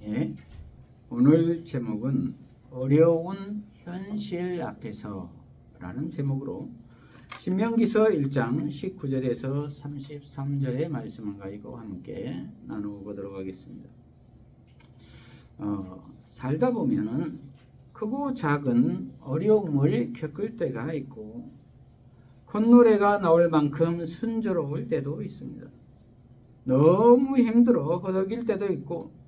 예? 오늘 제목은 어려운 현실 앞에서 라는 제목으로 신명기서 1장 19절에서 33절의 말씀을 가지고 함께 나누보도록 하겠습니다. 살다 보면은 크고 작은 어려움을 겪을 때가 있고 콧노래가 나올 만큼 순조로울 때도 있습니다. 너무 힘들어 허덕일 때도 있고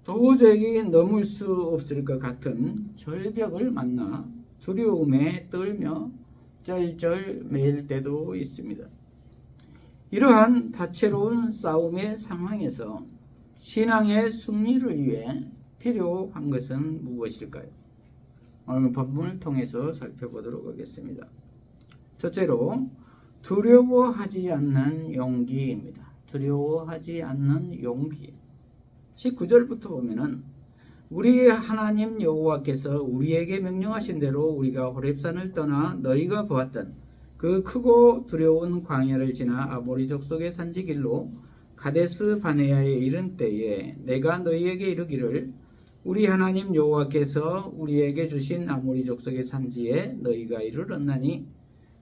도저히 넘을 수 없을 것 같은 절벽을 만나 두려움에 떨며 쩔쩔 매일 때도 있습니다. 이러한 다채로운 싸움의 상황에서 신앙의 승리를 위해 필요한 것은 무엇일까요? 오늘 본문을 통해서 살펴보도록 하겠습니다. 첫째로 두려워하지 않는 용기입니다. 두려워하지 않는 용기. 19절부터 보면은 우리 하나님 여호와께서 우리에게 명령하신 대로 우리가 호렙산을 떠나 너희가 보았던 그 크고 두려운 광야를 지나 아모리 족속의 산지길로 가데스 바네아에 이른 때에 내가 너희에게 이르기를 우리 하나님 여호와께서 우리에게 주신 아모리 족속의 산지에 너희가 이르렀나니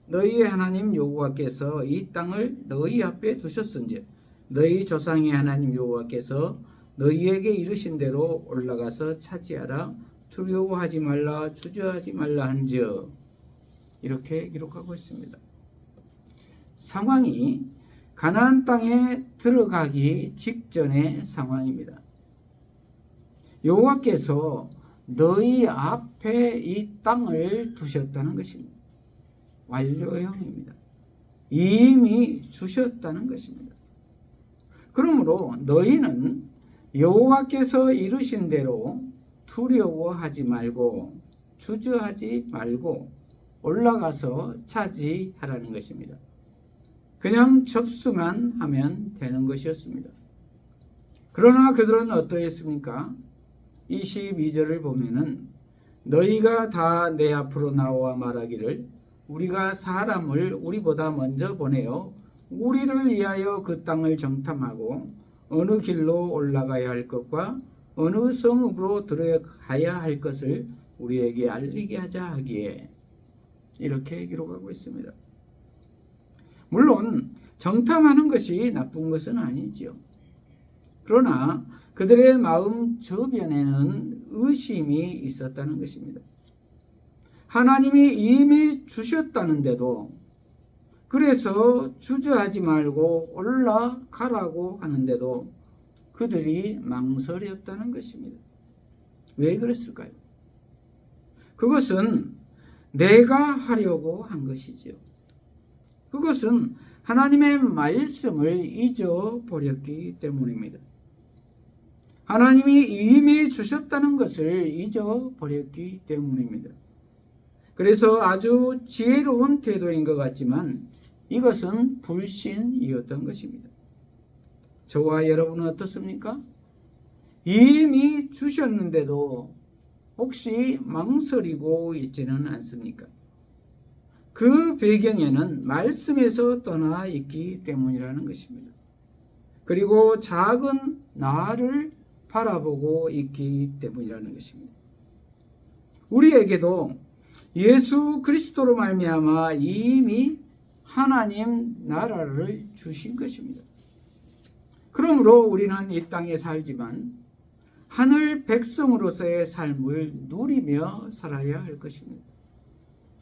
너희의 하나님 여호와께서 이 땅을 너희 앞에 두셨은즉 너희 조상의 하나님 여호와께서 너희에게 이르신 대로 올라가서 차지하라. 두려워하지 말라. 주저하지 말라 한즉. 이렇게 기록하고 있습니다. 상황이 가나안 땅에 들어가기 직전의 상황입니다. 여호와께서 너희 앞에 이 땅을 두셨다는 것입니다. 완료형입니다. 이미 주셨다는 것입니다. 그러므로 너희는 여호와께서 이르신 대로 두려워하지 말고 주저하지 말고 올라가서 차지하라는 것입니다. 그냥 접수만 하면 되는 것이었습니다. 그러나 그들은 어떠했습니까? 22절을 보면은 너희가 다 내 앞으로 나와 말하기를 우리가 사람을 우리보다 먼저 보내어 우리를 위하여 그 땅을 정탐하고 어느 길로 올라가야 할 것과 어느 성읍으로 들어가야 할 것을 우리에게 알리게 하자 하기에 이렇게 기록하고 있습니다. 물론 정탐하는 것이 나쁜 것은 아니지요. 그러나 그들의 마음 저변에는 의심이 있었다는 것입니다. 하나님이 이미 주셨다는데도 그래서 주저하지 말고 올라가라고 하는데도 그들이 망설였다는 것입니다. 왜 그랬을까요? 그것은 내가 하려고 한 것이지요. 그것은 하나님의 말씀을 잊어버렸기 때문입니다. 하나님이 이미 주셨다는 것을 잊어버렸기 때문입니다. 그래서 아주 지혜로운 태도인 것 같지만 이것은 불신이었던 것입니다. 저와 여러분은 어떻습니까? 이미 주셨는데도 혹시 망설이고 있지는 않습니까? 그 배경에는 말씀에서 떠나 있기 때문이라는 것입니다. 그리고 작은 나를 바라보고 있기 때문이라는 것입니다. 우리에게도 예수 그리스도로 말미암아 이미 하나님 나라를 주신 것입니다. 그러므로 우리는 이 땅에 살지만 하늘 백성으로서의 삶을 누리며 살아야 할 것입니다.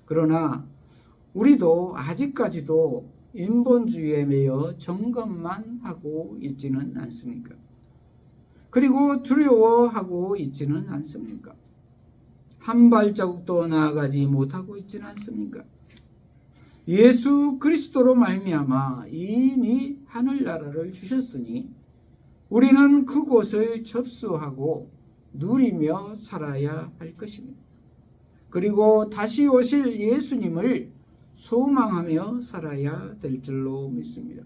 그러나 우리도 아직까지도 인본주의에 매여 점검만 하고 있지는 않습니까? 그리고 두려워하고 있지는 않습니까? 한 발자국도 나아가지 못하고 있지는 않습니까? 예수 그리스도로 말미암아 이미 하늘나라를 주셨으니 우리는 그곳을 접수하고 누리며 살아야 할 것입니다. 그리고 다시 오실 예수님을 소망하며 살아야 될 줄로 믿습니다.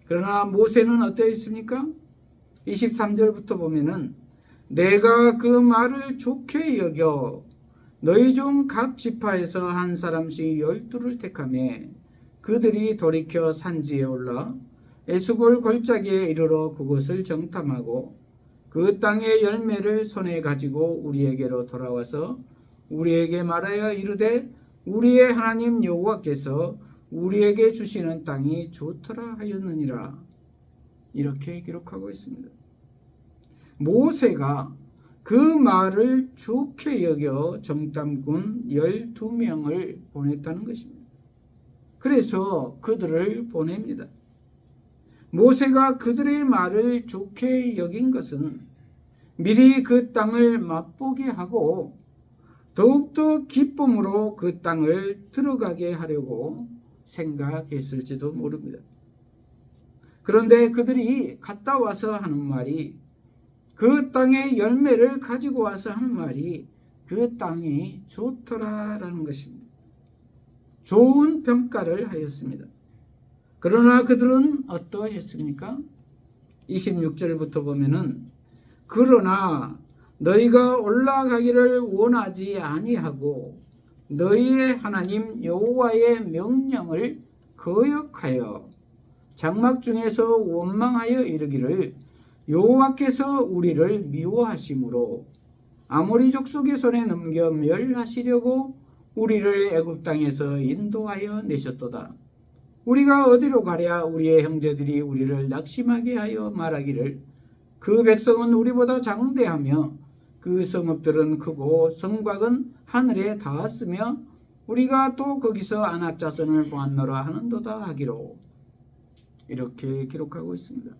그러나 모세는 어떠했습니까? 23절부터 보면은 내가 그 말을 좋게 여겨 너희 중 각 지파에서 한 사람씩 12를 택하며 그들이 돌이켜 산지에 올라 에스골 골짜기에 이르러 그곳을 정탐하고 그 땅의 열매를 손에 가지고 우리에게로 돌아와서 우리에게 말하여 이르되 우리의 하나님 여호와께서 우리에게 주시는 땅이 좋더라 하였느니라. 이렇게 기록하고 있습니다. 모세가 그 말을 좋게 여겨 정탐꾼 12명을 보냈다는 것입니다. 그래서 그들을 보냅니다. 모세가 그들의 말을 좋게 여긴 것은 미리 그 땅을 맛보게 하고 더욱더 기쁨으로 그 땅을 들어가게 하려고 생각했을지도 모릅니다. 그런데 그들이 갔다 와서 하는 말이, 그 땅의 열매를 가지고 와서 하는 말이 그 땅이 좋더라라는 것입니다. 좋은 평가를 하였습니다. 그러나 그들은 어떠했습니까? 26절부터 보면은 그러나 너희가 올라가기를 원하지 아니하고 너희의 하나님 여호와의 명령을 거역하여 장막 중에서 원망하여 이르기를 여호와께서 우리를 미워하심으로 아모리 족속의 손에 넘겨 멸하시려고 우리를 애굽 땅에서 인도하여 내셨도다. 우리가 어디로 가랴? 우리의 형제들이 우리를 낙심하게 하여 말하기를 그 백성은 우리보다 장대하며 그 성읍들은 크고 성곽은 하늘에 닿았으며 우리가 또 거기서 아낙 자손을 보았노라 하는도다 하기로. 이렇게 기록하고 있습니다.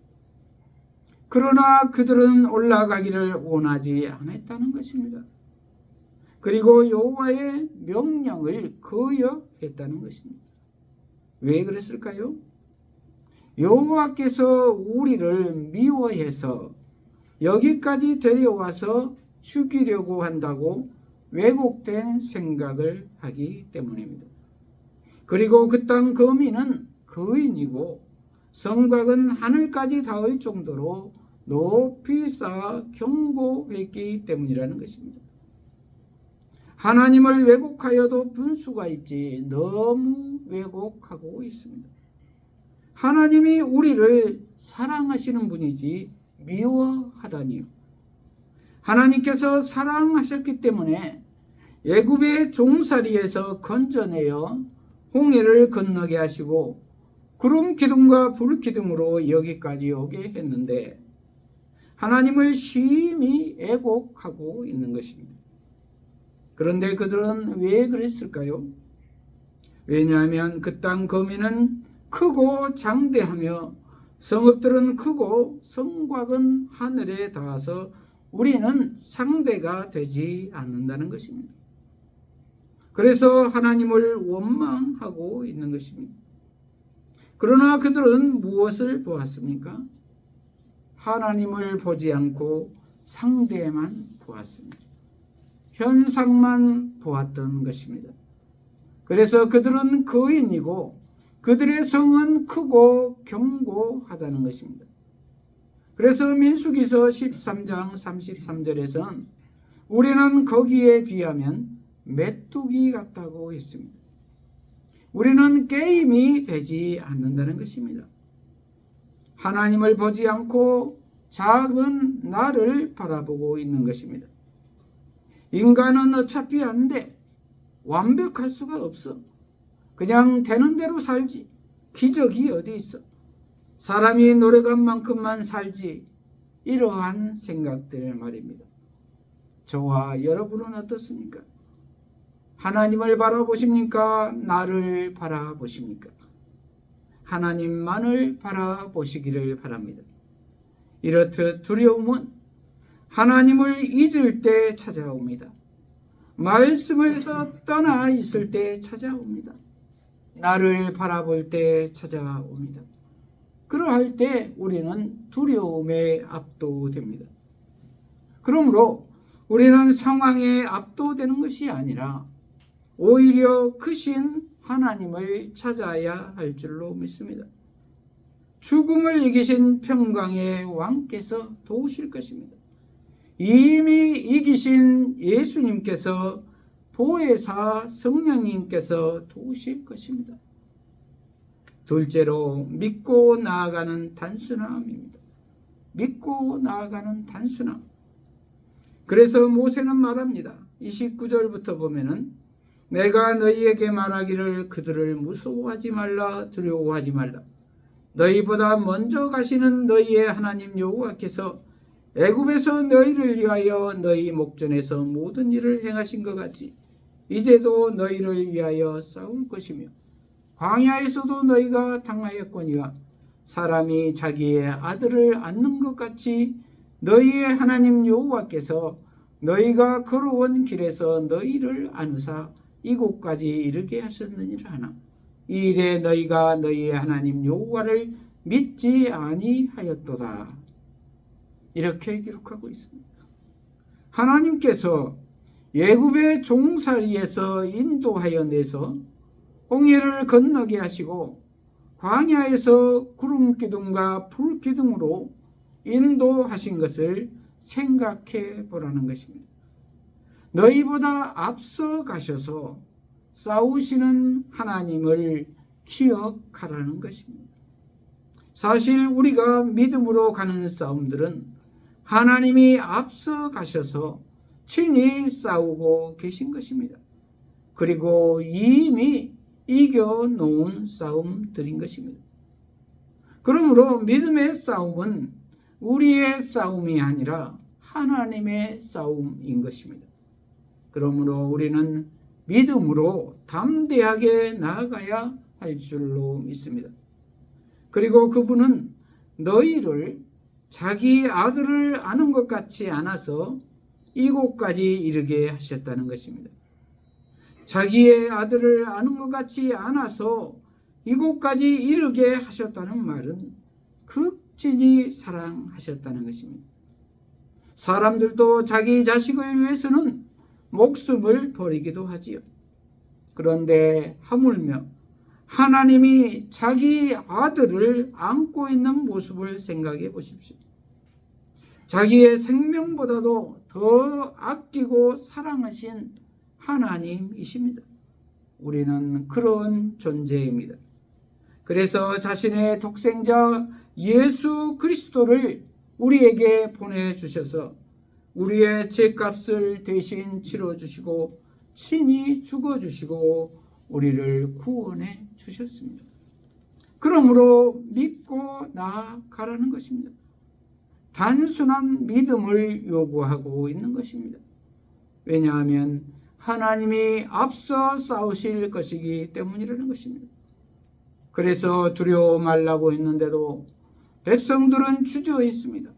그러나 그들은 올라가기를 원하지 않았다는 것입니다. 그리고 여호와의 명령을 거역했다는 것입니다. 왜 그랬을까요? 여호와께서 우리를 미워해서 여기까지 데려와서 죽이려고 한다고 왜곡된 생각을 하기 때문입니다. 그리고 그 땅 거민은 거인이고 성곽은 하늘까지 닿을 정도로 높이 쌓아 견고했기 때문이라는 것입니다. 하나님을 왜곡하여도 분수가 있지 너무 왜곡하고 있습니다. 하나님이 우리를 사랑하시는 분이지 미워하다니요. 하나님께서 사랑하셨기 때문에 애굽의 종살이에서 건져내어 홍해를 건너게 하시고 구름 기둥과 불 기둥으로 여기까지 오게 했는데 하나님을 심히 애곡하고 있는 것입니다. 그런데 그들은 왜 그랬을까요? 왜냐하면 그 땅 거민은 크고 장대하며 성읍들은 크고 성곽은 하늘에 닿아서 우리는 상대가 되지 않는다는 것입니다. 그래서 하나님을 원망하고 있는 것입니다. 그러나 그들은 무엇을 보았습니까? 하나님을 보지 않고 상대만 보았습니다. 현상만 보았던 것입니다. 그래서 그들은 거인이고 그들의 성은 크고 견고하다는 것입니다. 그래서 민수기서 13장 33절에서는 우리는 거기에 비하면 메뚜기 같다고 했습니다. 우리는 게임이 되지 않는다는 것입니다. 하나님을 보지 않고 작은 나를 바라보고 있는 것입니다. 인간은 어차피 안 돼. 완벽할 수가 없어. 그냥 되는 대로 살지. 기적이 어디 있어. 사람이 노력한 만큼만 살지. 이러한 생각들 말입니다. 저와 여러분은 어떻습니까? 하나님을 바라보십니까? 나를 바라보십니까? 하나님만을 바라보시기를 바랍니다. 이렇듯 두려움은 하나님을 잊을 때 찾아옵니다. 말씀에서 떠나 있을 때 찾아옵니다. 나를 바라볼 때 찾아옵니다. 그러할 때 우리는 두려움에 압도됩니다. 그러므로 우리는 상황에 압도되는 것이 아니라 오히려 크신 하나님을 찾아야 할 줄로 믿습니다. 죽음을 이기신 평강의 왕께서 도우실 것입니다. 이미 이기신 예수님께서 보혜사 성령님께서 도우실 것입니다. 둘째로 믿고 나아가는 단순함입니다. 믿고 나아가는 단순함. 그래서 모세는 말합니다. 29절부터 보면은 내가 너희에게 말하기를 그들을 무서워하지 말라 두려워하지 말라. 너희보다 먼저 가시는 너희의 하나님 여호와께서 애굽에서 너희를 위하여 너희 목전에서 모든 일을 행하신 것 같이 이제도 너희를 위하여 싸울 것이며 광야에서도 너희가 당하였거니와 사람이 자기의 아들을 안는 것 같이 너희의 하나님 여호와께서 너희가 걸어온 길에서 너희를 안으사 이곳까지 이르게 하셨느니라 하나 이 일에 너희가 너희의 하나님 여호와를 믿지 아니하였도다. 이렇게 기록하고 있습니다. 하나님께서 애굽의 종살이에서 인도하여 내서 홍해를 건너게 하시고 광야에서 구름 기둥과 불 기둥으로 인도하신 것을 생각해 보라는 것입니다. 너희보다 앞서 가셔서 싸우시는 하나님을 기억하라는 것입니다. 사실 우리가 믿음으로 가는 싸움들은 하나님이 앞서 가셔서 친히 싸우고 계신 것입니다. 그리고 이미 이겨놓은 싸움들인 것입니다. 그러므로 믿음의 싸움은 우리의 싸움이 아니라 하나님의 싸움인 것입니다. 그러므로 우리는 믿음으로 담대하게 나아가야 할 줄로 믿습니다. 그리고 그분은 너희를 자기 아들을 아는 것 같이 안아서 이곳까지 이르게 하셨다는 것입니다. 자기의 아들을 아는 것 같이 안아서 이곳까지 이르게 하셨다는 말은 극진히 사랑하셨다는 것입니다. 사람들도 자기 자식을 위해서는 목숨을 버리기도 하지요. 그런데 하물며 하나님이 자기 아들을 안고 있는 모습을 생각해 보십시오. 자기의 생명보다도 더 아끼고 사랑하신 하나님이십니다. 우리는 그런 존재입니다. 그래서 자신의 독생자 예수 그리스도를 우리에게 보내주셔서 우리의 죄값을 대신 치러주시고 친히 죽어주시고 우리를 구원해 주셨습니다. 그러므로 믿고 나아가라는 것입니다. 단순한 믿음을 요구하고 있는 것입니다. 왜냐하면 하나님이 앞서 싸우실 것이기 때문이라는 것입니다. 그래서 두려워 말라고 했는데도 백성들은 주저해 있습니다.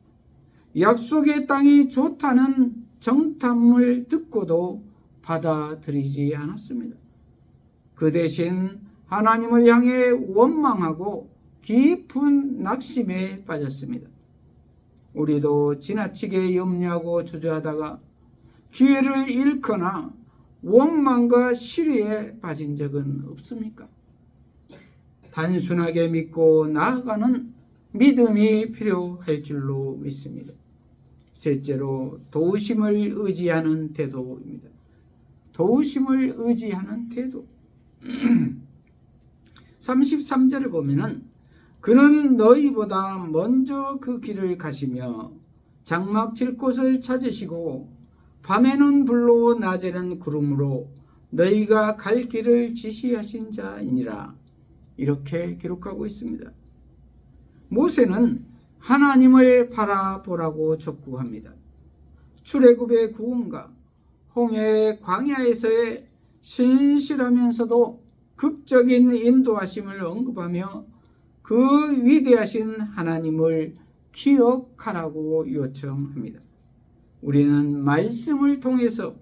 약속의 땅이 좋다는 정탐을 듣고도 받아들이지 않았습니다. 그 대신 하나님을 향해 원망하고 깊은 낙심에 빠졌습니다. 우리도 지나치게 염려하고 주저하다가 기회를 잃거나 원망과 시리에 빠진 적은 없습니까? 단순하게 믿고 나아가는 믿음이 필요할 줄로 믿습니다. 셋째로 도우심을 의지하는 태도입니다. 도우심을 의지하는 태도. 33절을 보면은 그는 너희보다 먼저 그 길을 가시며 장막 칠 곳을 찾으시고 밤에는 불로 낮에는 구름으로 너희가 갈 길을 지시하신 자이니라. 이렇게 기록하고 있습니다. 모세는 하나님을 바라보라고 촉구합니다. 출애굽의 구원과 홍해 광야에서의 신실하면서도 극적인 인도하심을 언급하며 그 위대하신 하나님을 기억하라고 요청합니다. 우리는 말씀을 통해서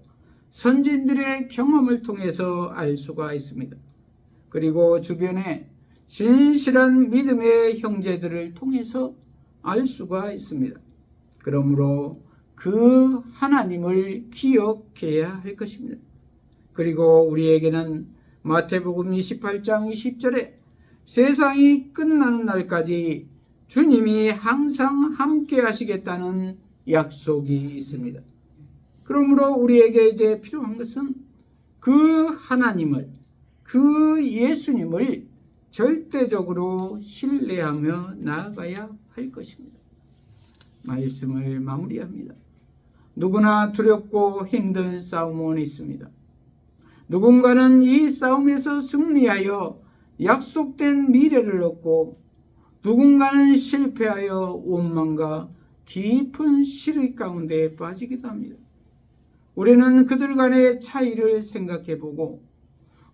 선진들의 경험을 통해서 알 수가 있습니다. 그리고 주변에 신실한 믿음의 형제들을 통해서 알 수가 있습니다. 그러므로 그 하나님을 기억해야 할 것입니다. 그리고 우리에게는 마태복음 28장 20절에 세상이 끝나는 날까지 주님이 항상 함께 하시겠다는 약속이 있습니다. 그러므로 우리에게 이제 필요한 것은 그 하나님을, 그 예수님을 절대적으로 신뢰하며 나아가야 할 것입니다. 말씀을 마무리합니다. 누구나 두렵고 힘든 싸움은 있습니다. 누군가는 이 싸움에서 승리하여 약속된 미래를 얻고 누군가는 실패하여 원망과 깊은 실의 가운데 빠지기도 합니다. 우리는 그들 간의 차이를 생각해보고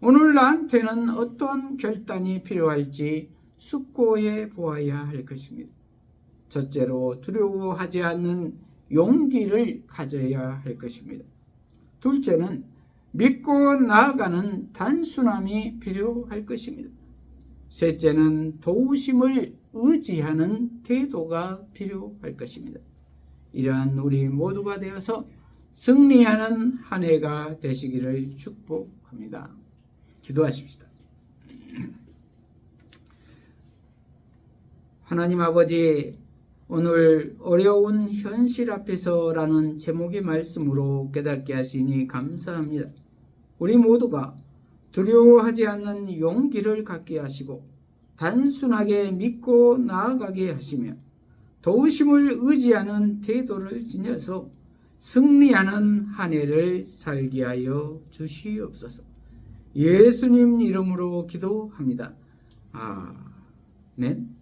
오늘 나한테는 어떤 결단이 필요할지 숙고해 보아야 할 것입니다. 첫째로 두려워하지 않는 용기를 가져야 할 것입니다. 둘째는 믿고 나아가는 단순함이 필요할 것입니다. 셋째는 도우심을 의지하는 태도가 필요할 것입니다. 이러한 우리 모두가 되어서 승리하는 한 해가 되시기를 축복합니다. 기도하십시다. 하나님 아버지, 오늘 어려운 현실 앞에서라는 제목의 말씀으로 깨닫게 하시니 감사합니다. 우리 모두가 두려워하지 않는 용기를 갖게 하시고 단순하게 믿고 나아가게 하시며 도우심을 의지하는 태도를 지녀서 승리하는 한 해를 살게 하여 주시옵소서. 예수님 이름으로 기도합니다. 아멘.